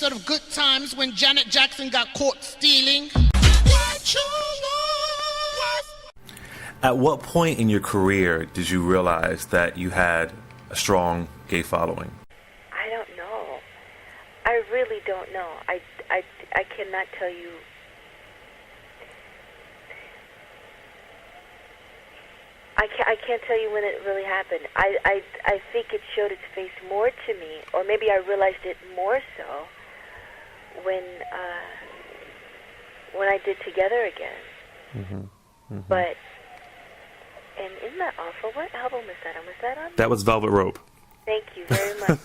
episode of Good Times when Janet Jackson got caught stealing? At what point in your career did you realize that you had a strong gay following? I don't know. I really don't know. I cannot tell you. I can't tell you when it really happened. I think it showed its face more to me, or maybe I realized it more so when I did Together Again. Mm-hmm. Mm-hmm. But, and isn't that awful? What album was that on? Was that on? That was Velvet Rope. Thank you very much.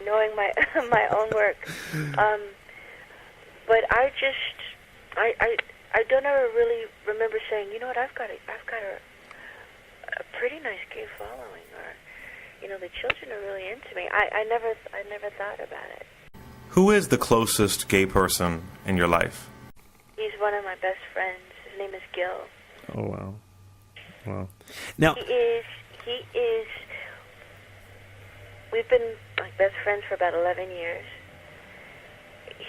Knowing my my own work. But I don't ever really remember saying, you know what, I've got a pretty nice gay following, or, you know, the children are really into me. I never thought about it. Who is the closest gay person in your life? He's one of my best friends. His name is Gil. Oh, wow. Wow. Now, he is, we've been like best friends for about 11 years.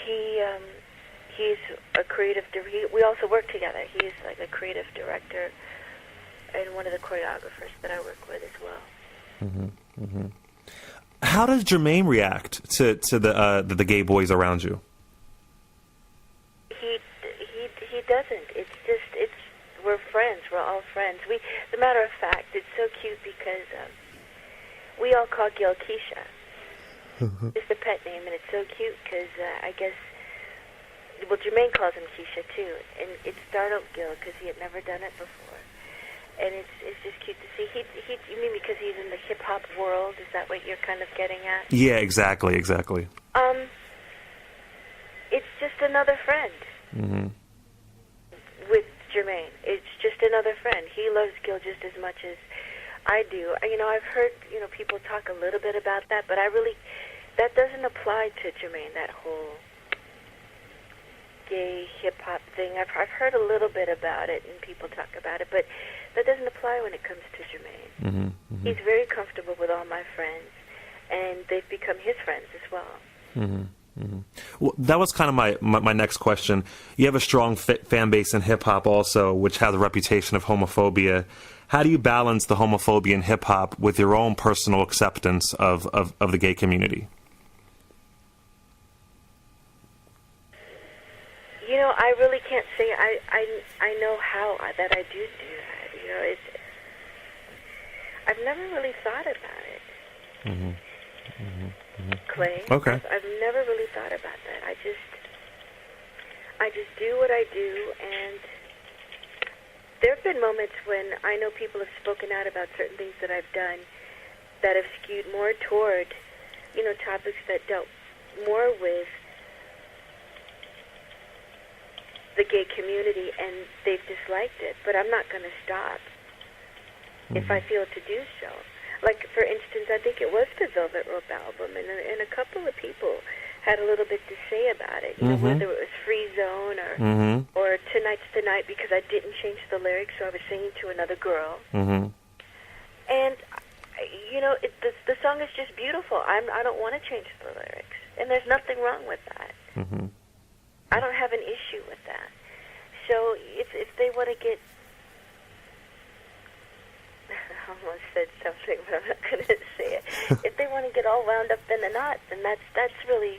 He's a creative director. We also work together. He's like a creative director and one of the choreographers that I work with as well. Mm-hmm. Mm-hmm. How does Jermaine react to the gay boys around you? He doesn't. We're friends. We're all friends. As a matter of fact, it's so cute because we all call Gil Keisha. It's the pet name, and it's so cute because I guess, well, Jermaine calls him Keisha too, and it startled Gil because he had never done it before. And it's just cute to see. You mean because he's in the hip-hop world? Is that what you're kind of getting at? Yeah, exactly. It's just another friend. Mm-hmm. With Jermaine. It's just another friend. He loves Gil just as much as I do. You know, I've heard, you know, people talk a little bit about that, but that doesn't apply to Jermaine, that whole gay hip-hop thing. I've heard a little bit about it, and people talk about it, but that doesn't apply when it comes to Jermaine. Mm-hmm, mm-hmm. He's very comfortable with all my friends, and they've become his friends as well. Mm-hmm, mm-hmm. Well, that was kind of my next question. You have a strong fan base in hip-hop also, which has a reputation of homophobia. How do you balance the homophobia in hip-hop with your own personal acceptance of the gay community? You know, I really can't say I know how that I do that. You know, I've never really thought about it. Mm-hmm. Mm-hmm. Mm-hmm. Clay. Okay. I've never really thought about that. I just do what I do, and there have been moments when I know people have spoken out about certain things that I've done that have skewed more toward, you know, topics that dealt more with the gay community, and they've disliked it, but I'm not going to stop if I feel to do so. Like, for instance, I think it was the Velvet Rope album, and a couple of people had a little bit to say about it, you know, whether it was Free Zone or Tonight's the Night, because I didn't change the lyrics, so I was singing to another girl. Mm-hmm. And, you know, the song is just beautiful. I don't want to change the lyrics, and there's nothing wrong with that. Mm-hmm. I don't have an issue with that. So if they want to get, I almost said something, but I'm not going to say it. If they want to get all wound up in the knot, then that's really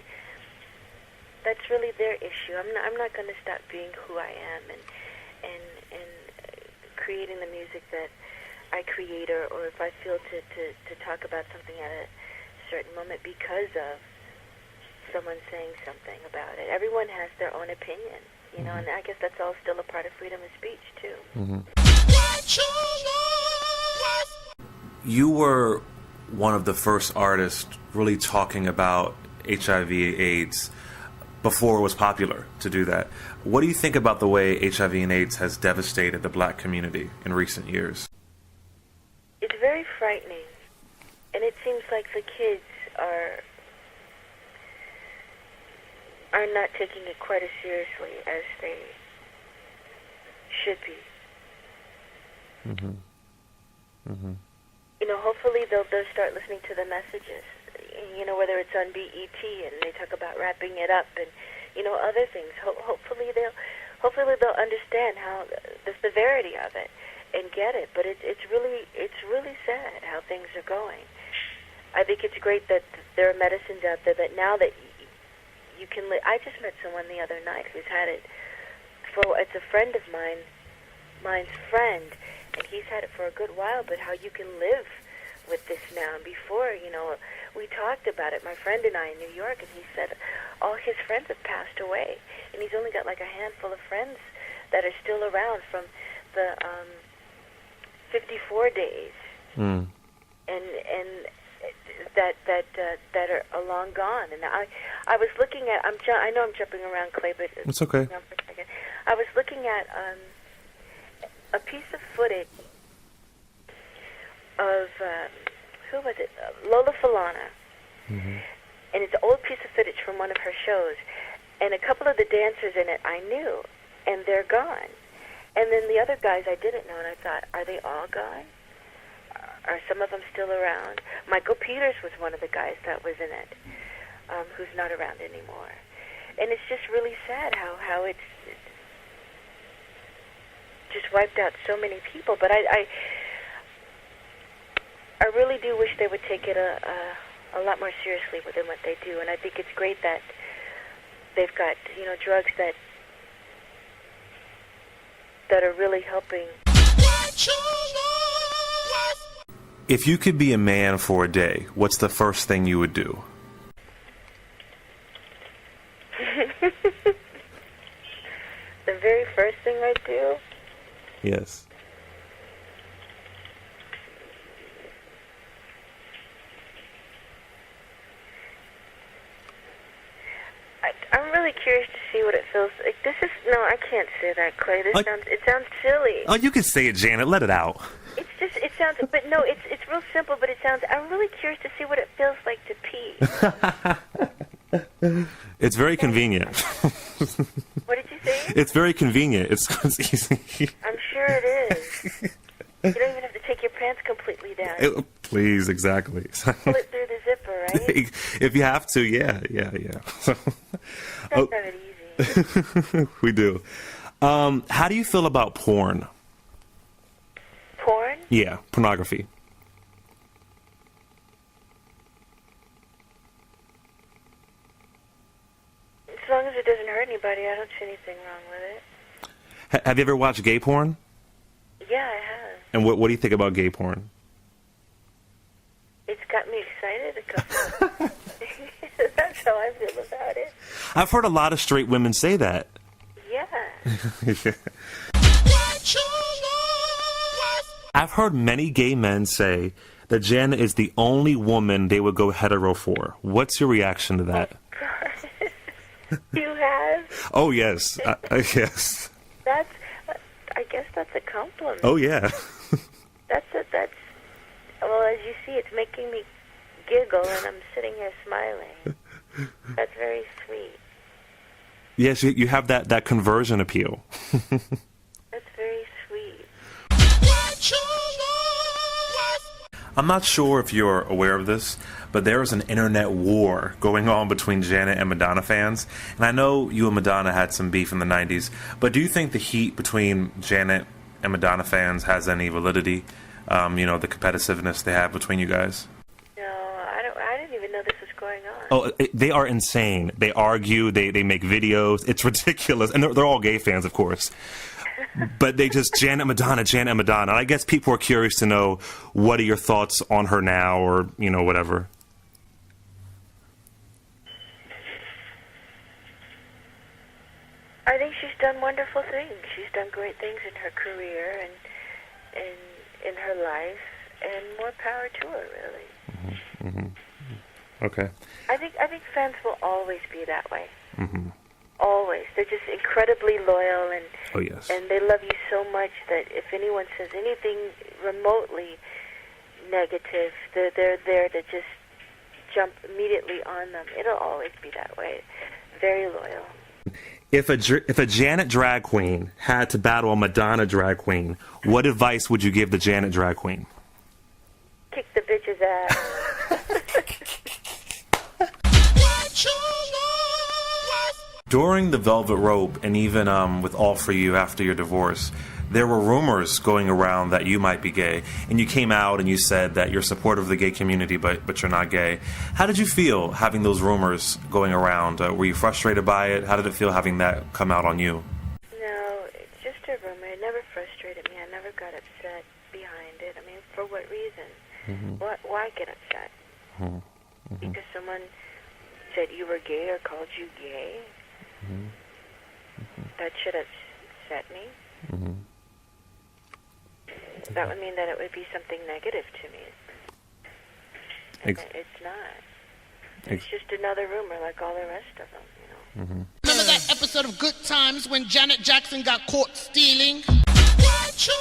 their issue. I'm not going to stop being who I am and creating the music that I create, or if I feel to talk about something at a certain moment because of someone saying something about it. Everyone has their own opinion, you know, and I guess that's all still a part of freedom of speech, too. Mm-hmm. You were one of the first artists really talking about HIV/AIDS before it was popular to do that. What do you think about the way HIV and AIDS has devastated the black community in recent years? It's very frightening, and it seems like the kids are not taking it quite as seriously as they should be. Mm-hmm. Mm-hmm. You know, hopefully they'll start listening to the messages. whether it's on BET and they talk about wrapping it up and, other things. Hopefully they'll understand how the severity of it and get it. But it's really sad how things are going. I think it's great that there are medicines out there that now that you can live. I just met someone the other night who's had it it's a friend of mine's friend, and he's had it for a good while, but how you can live with this now. And before, we talked about it, my friend and I in New York, and he said all his friends have passed away, and he's only got like a handful of friends that are still around from the 54 days. Mm. And that are long gone. And I was looking at, I know I'm jumping around, Clay, but it's okay. For a second. I was looking at a piece of footage of who was it? Lola Falana. Mm-hmm. And it's an old piece of footage from one of her shows. And a couple of the dancers in it I knew, and they're gone. And then the other guys I didn't know, and I thought, are they all gone? Are some of them still around? Michael Peters was one of the guys that was in it, who's not around anymore. And it's just really sad how it's just wiped out so many people. But I really do wish they would take it a lot more seriously than what they do. And I think it's great that they've got drugs that are really helping. If you could be a man for a day, what's the first thing you would do? The very first thing I'd do? Yes. I'm really curious to see what it feels like. No, I can't say that, Clay. It sounds silly. Oh, you can say it, Janet. Let it out. It sounds, but no, it's real simple, but I'm really curious to see what it feels like to pee. It's very convenient. What did you say? It's very convenient. It's easy. I'm sure it is. You don't even have to take your pants completely down. Please, exactly. Pull it through the zipper, right? If you have to, yeah. Don't have it easy. We do. How do you feel about porn? Porn? Yeah, pornography. As long as it doesn't hurt anybody, I don't see anything wrong with it. Have you ever watched gay porn? Yeah, I have. And what do you think about gay porn? It's got me excited. That's how I feel about it. I've heard a lot of straight women say that. Yeah. I've heard many gay men say that Janet is the only woman they would go hetero for. What's your reaction to that? You have? Oh, yes. Yes. I guess that's a compliment. Oh, yeah. Well, as you see, it's making me giggle, and I'm sitting here smiling. That's very sweet. Yes, you have that conversion appeal. That's very sweet. I'm not sure if you're aware of this, but there is an internet war going on between Janet and Madonna fans. And I know you and Madonna had some beef in the 90s, but do you think the heat between Janet and Madonna fans has any validity? The competitiveness they have between you guys? No, I didn't even know this was going on. Oh, they are insane. They argue, they make videos. It's ridiculous. And they're all gay fans, of course. But they just, Janet, Madonna. And I guess people are curious to know, what are your thoughts on her now, or, whatever. I think she's done wonderful things. She's done great things in her career and in her life, and more power to her, really. Mm-hmm. Mm-hmm. Okay. I think fans will always be that way. Mm-hmm. Always. They're just incredibly loyal, and oh, yes. And they love you so much that if anyone says anything remotely negative, they're there to just jump immediately on them. It'll always be that way. Very loyal. If a Janet drag queen had to battle a Madonna drag queen, what advice would you give the Janet drag queen? Kick the bitch's ass. During the Velvet Rope, and even with All For You after your divorce, there were rumors going around that you might be gay, and you came out and you said that you're supportive of the gay community, but you're not gay. How did you feel having those rumors going around? Were you frustrated by it? How did it feel having that come out on you? No, it's just a rumor. It never frustrated me. I never got upset behind it. I mean, for what reason? Why get upset? Because someone said you were gay or called you gay? That should upset me. That would mean that it would be something negative to me. And it's not. It's just another rumor like all the rest of them, you know. Remember that episode of Good Times when Janet Jackson got caught stealing? What you